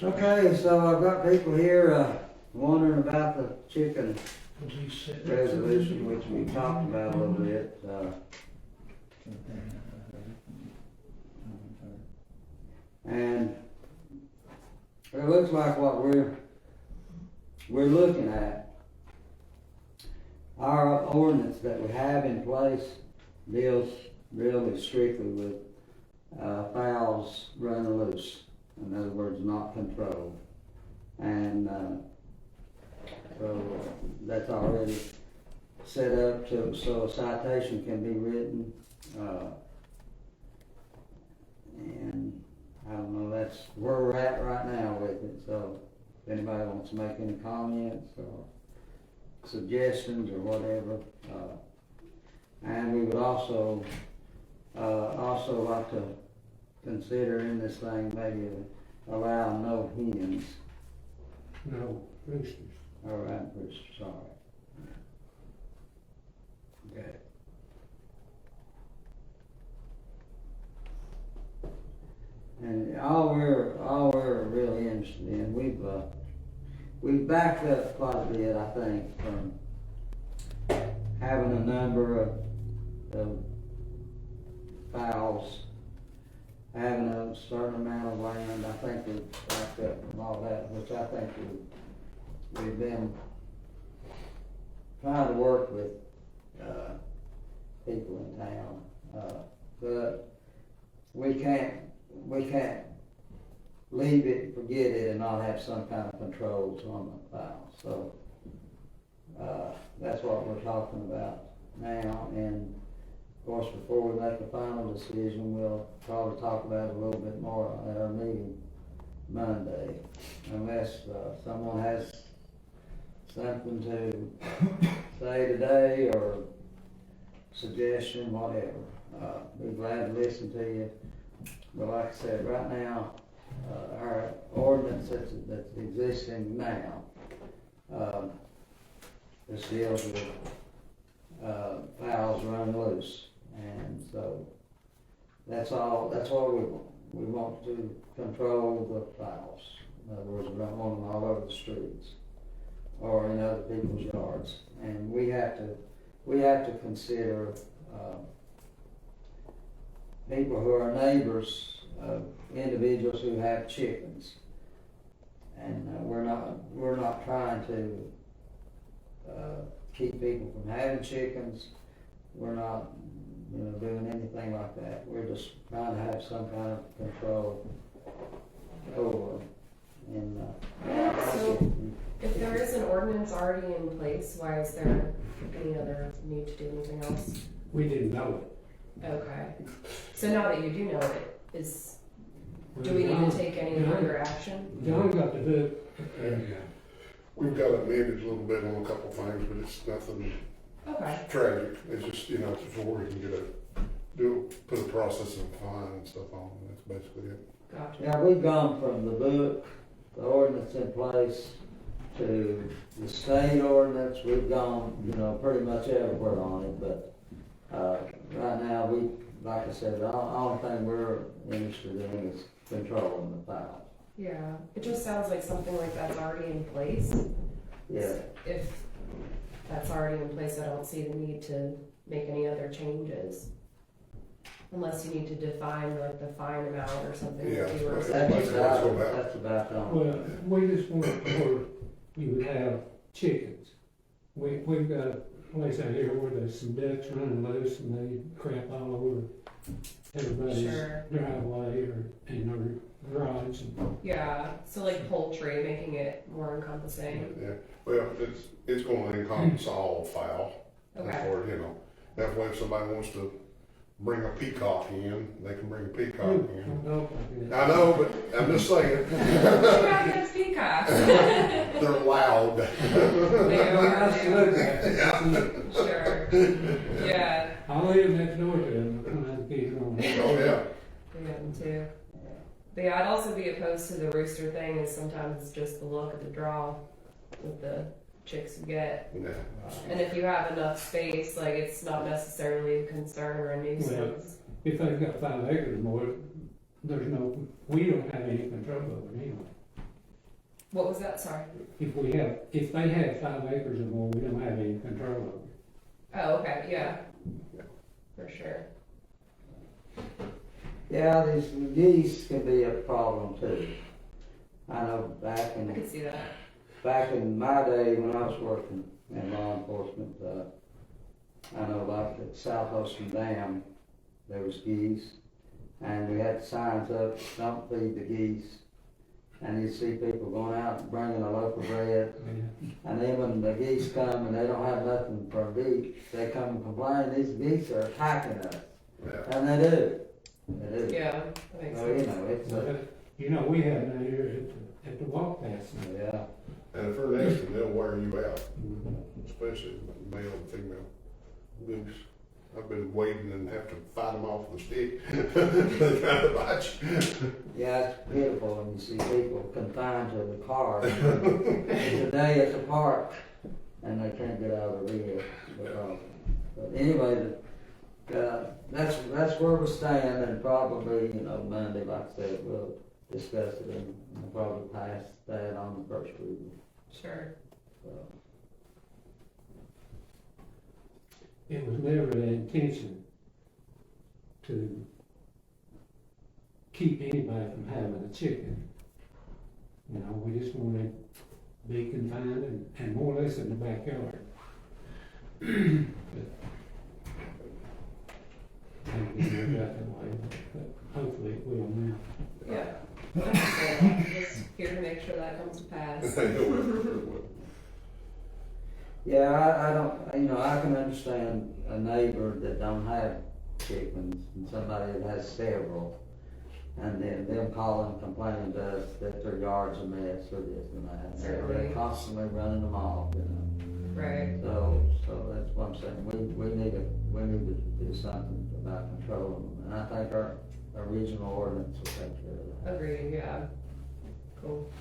Okay, so I've got people here wondering about the chicken resolution, which we talked about a little bit. And it looks like what we're looking at, our ordinance that we have in place deals really strictly with fowls running loose. In other words, not controlled. And so that's already set up so a citation can be written. And I don't know, that's where we're at right now with it. So if anybody wants to make any comments or suggestions or whatever. And we would also like to consider in this thing maybe allow no hens. No roosters. All right, roosters, sorry. Okay. And all we're really interested in, we've backed up quite a bit, I think, from having a number of fowls, having a certain amount of land. I think we've backed up from all that, which I think we've been trying to work with people in town, but we can't leave it, forget it, and not have some kind of controls on the fowls. So that's what we're talking about now. And of course, before we make a final decision, we'll probably talk about it a little bit more at our meeting Monday, unless someone has something to say today or suggestion, whatever. Be glad to listen to you. But like I said, right now, our ordinance that's existing now, this deals with fowls running loose. And so that's what we want to control the fowls. In other words, we don't want them all over the streets or in other people's yards. And we have to consider people who are neighbors of individuals who have chickens. And we're not trying to keep people from having chickens. We're not doing anything like that. We're just trying to have some kind of control over them. And so if there is an ordinance already in place, why is there any other need to do anything else? We didn't know it. Okay. So now that you do know it, do we need to take any further action? John got to do it. We've got it amended a little bit on a couple of things, but it's nothing tragic. It's just, it's before we can put a process of fine and stuff on. That's basically it. Gotcha. now we've gone from the book, the ordinance in place, to the state ordinance. We've gone, pretty much everywhere on it. But right now, like I said, the only thing we're interested in is controlling the fowls. Yeah, it just sounds like something like that's already in place. Yeah. If that's already in place, I don't see the need to make any other changes. Unless you need to define like the fine amount or something. Yeah, that you were That's about the only. Well, we just want where you would have chickens. We've got a place out here where there's some ducks running loose and they crap all over everybody's driveway or in their garage. Yeah, so like poultry, making it more encompassing. Yeah. Well, it's going to encompass all fowl. Okay. Or, that way if somebody wants to bring a peacock in, they can bring a peacock in. I know, but I'm just saying. Peacock is peacock. They're loud. They are. Yeah. Sure. Yeah. I live next door to them. I have to keep it on. Oh, yeah. We have them too. But yeah, I'd also be opposed to the rooster thing, is sometimes it's just the look of the draw with the chicks you get. Yeah. And if you have enough space, like it's not necessarily a concern or a nuisance. If they've got 5 acres or more, we don't have any control over it anyway. What was that, sorry? If they have 5 acres or more, we don't have any control over it. Oh, okay, yeah. For sure. Yeah, these geese can be a problem too. I know I could see that. back in my day when I was working in law enforcement, I know like at South Ocean Dam, there was geese, and we had signs up, don't feed the geese. And you see people going out and bringing a loaf of bread, and then when the geese come and they don't have nothing for a beat, they come and complain, these geese are attacking us. Yeah. And they do. They do. Yeah, that makes So, you sense. know, it's You know, we have down here at the walk pass. yeah. And if they're nesting, they'll wear you out, especially male and female goose. I've been waiting and have to fight them off with a stick. They try to bite you. Yeah, it's beautiful when you see people confined to the car. It's a day at the park and they can't get out of the vehicle. But anyway, that's where we stand, and probably, you know, Monday, like I said, we'll discuss it and we'll probably pass that on the first reading. Sure. So, It was never the intention to keep anybody from having a chicken. You know, we just wanted to be confined and more or less in the backyard. But maybe it never got that way, but hopefully it will now. Yeah. I understand that. Just here to make sure that comes to pass. yeah, I don't, you know, I can understand a neighbor that don't have chickens and somebody that has several. And then them calling and complaining to us that their yard's a mess or this and that. Certainly. They're constantly running them off, you know. Right. So that's what I'm saying, we need to do something about controlling them, and I think our regional ordinance will take care of that. Agreed, yeah. Cool.